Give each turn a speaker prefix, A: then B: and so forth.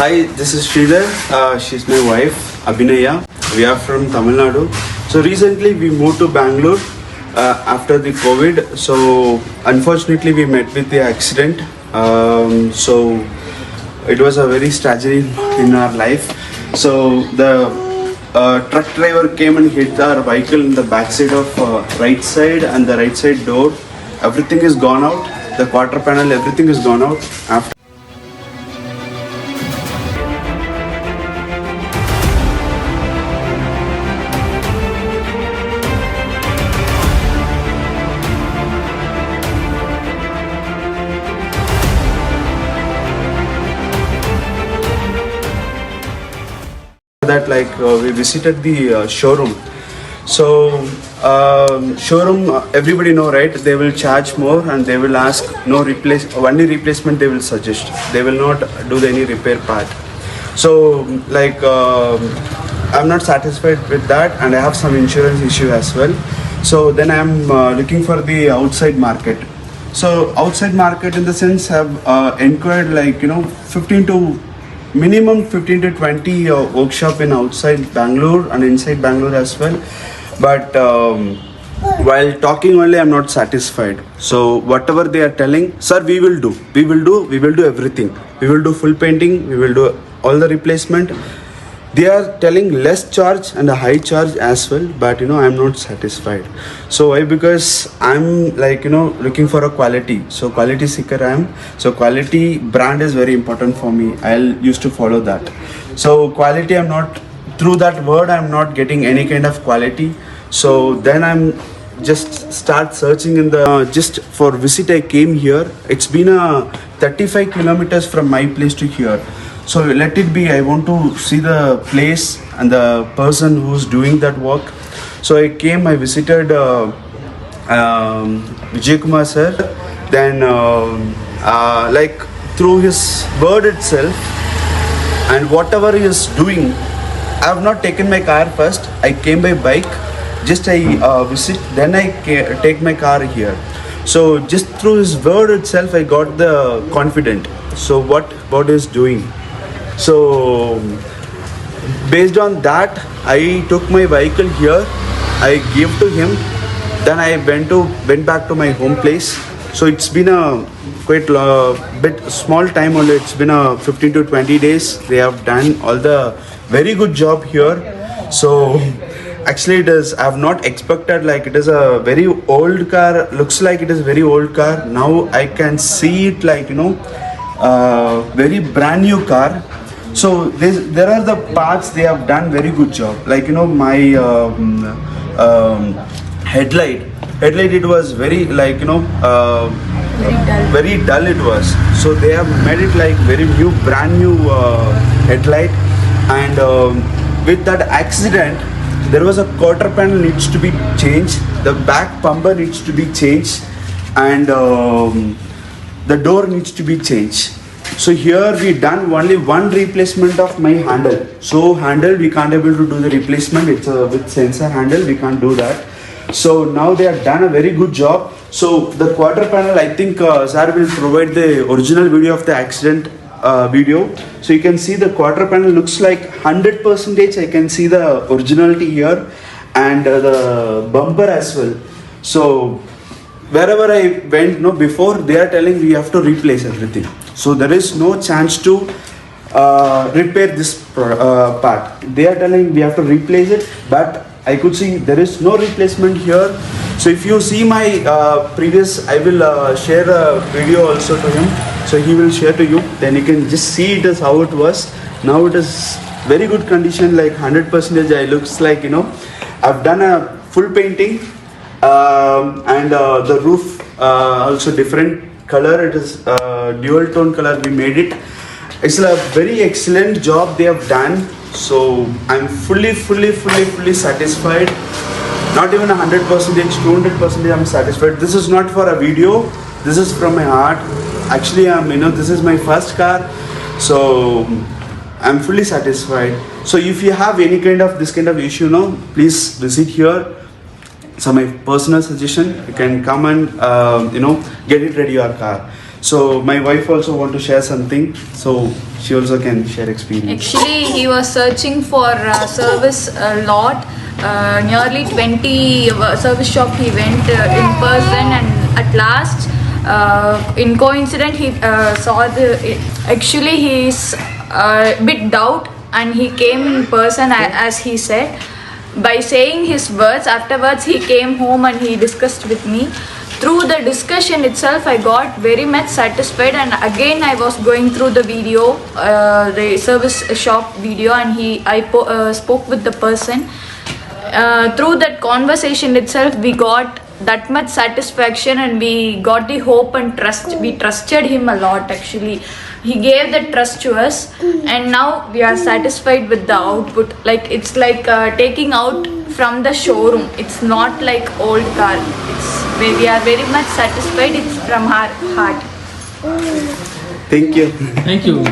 A: Hi, this is Sridhar. She's my wife, Abhinaya. We are from Tamil Nadu. So recently we moved to Bangalore after the COVID. So unfortunately we met with the accident. So it was a very tragedy in our life. So the truck driver came and hit our vehicle in the back side of right side and the right side door. Everything is gone out. The quarter panel, everything is gone out. After that, we visited the showroom. So showroom, everybody know, right? They will charge more and they will ask no replace, only replacement they will suggest. They will not do any repair part. So I'm not satisfied with that, and I have some insurance issue as well. So then I'm looking for the outside market. So outside market in the sense I've inquired 15 to minimum 15 to 20 workshop in outside Bangalore and inside Bangalore as well. But while talking only, I'm not satisfied. So whatever they are telling, sir, we will do everything. We will do full painting. We will do all the replacement. They are telling less charge and a high charge as well, but I'm not satisfied. So why? Because I'm looking for a quality. So quality seeker I am. So quality brand is very important for me. I'll used to follow that. So quality, I'm not, through that word I'm not getting any kind of quality. So then I'm just start searching in the just for visit. I came here. It's been 35 kilometers from my place to here. So let it be. I want to see the place and the person who's doing that work. So I came. I visited Vijay Kumar sir. Then through his word itself and whatever he is doing, I have not taken my car first. I came by bike. Just I visit. Then I take my car here. So just through his word itself, I got the confident. So what is doing. So based on that, I took my vehicle here. I gave to him. Then I went back to my home place. So it's been a quite bit small time only. It's been 15 to 20 days. They have done all the very good job here. So actually it is, I have not expected, it is a very old car. Looks like it is a very old car. Now I can see it very brand new car. So there are the parts they have done very good job. My headlight it was very very dull it was. So they have made it very new, brand new headlight. And with that accident, there was a quarter panel needs to be changed. The back bumper needs to be changed, and the door needs to be changed. So here we done only one replacement of my handle. So handle we can't able to do the replacement. It's with sensor handle, we can't do that. So now they have done a very good job. So the quarter panel, I think sir will provide the original video of the accident video. So you can see the quarter panel looks like 100%. I can see the originality here, and the bumper as well. So wherever I went before, they are telling we have to replace everything. So there is no chance to repair this part. They are telling we have to replace it, but I could see there is no replacement here. So if you see my previous, I will share a video also to him. So he will share to you. Then you can just see it as how it was. Now it is very good condition, 100%. I looks I've done a full painting, and the roof also different color. It is dual tone color. We made it. It's a very excellent job they have done. So I'm fully satisfied. Not even 100%, 200% I'm satisfied. This is not for a video. This is from my heart. Actually, this is my first car. So I'm fully satisfied. So if you have any kind of this kind of issue, please visit here. So my personal suggestion, you can come and get it ready your car. So my wife also want to share something, so she also can share experience.
B: Actually, he was searching for service a lot. Nearly 20 service shop he went in person, and at last, in coincidence, he saw the. Actually, he is a bit doubt, and he came in person as he said. By saying his words, afterwards he came home and he discussed with me. Through the discussion itself, I got very much satisfied, and again I was going through the video, the service shop video, and I spoke with the person. Through that conversation itself, we got that much satisfaction, and we got the hope and trust. We trusted him a lot actually. He gave the trust to us, and now we are satisfied with the output. Like it's like taking out from the showroom. It's not like old car. We are very much satisfied. It's from our heart.
A: Thank you.
C: Thank you.